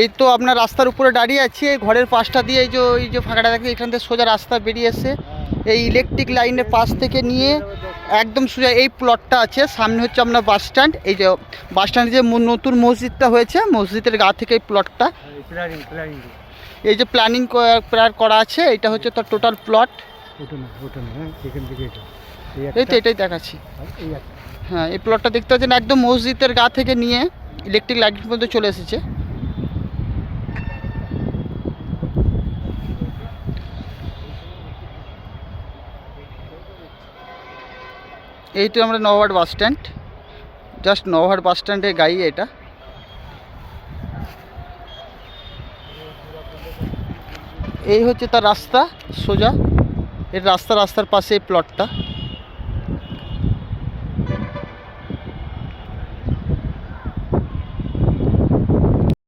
এই তো আপনার রাস্তার উপরে দাঁড়িয়ে আছি, এই ঘরের পাশটা দিয়ে এই যে ফাঁকাটা দেখে এখান থেকে সোজা রাস্তা বেরিয়ে এসে এই ইলেকট্রিক লাইনের পাশ থেকে নিয়ে একদম সোজা এই প্লটটা আছে। সামনে হচ্ছে আপনার বাস স্ট্যান্ড, এই যে বাস স্ট্যান্ডে যে নতুন মসজিদটা হয়েছে মসজিদের গা থেকে এই প্লটটা, এই যে প্ল্যানিং করা আছে, এটা হচ্ছে তার টোটাল প্লট। এই তো এটাই দেখাচ্ছি। হ্যাঁ, এই প্লটটা দেখতে পাচ্ছেন একদম মসজিদের গা থেকে নিয়ে ইলেকট্রিক লাইনের মধ্যে চলে এসেছে। এই তো আমরা নওহাট বাস স্ট্যান্ড, জাস্ট নওহাট বাস স্ট্যান্ডের গাড়ি এটা। এই হচ্ছে তার রাস্তা সোজা, এর রাস্তার পাশে এই প্লটটা।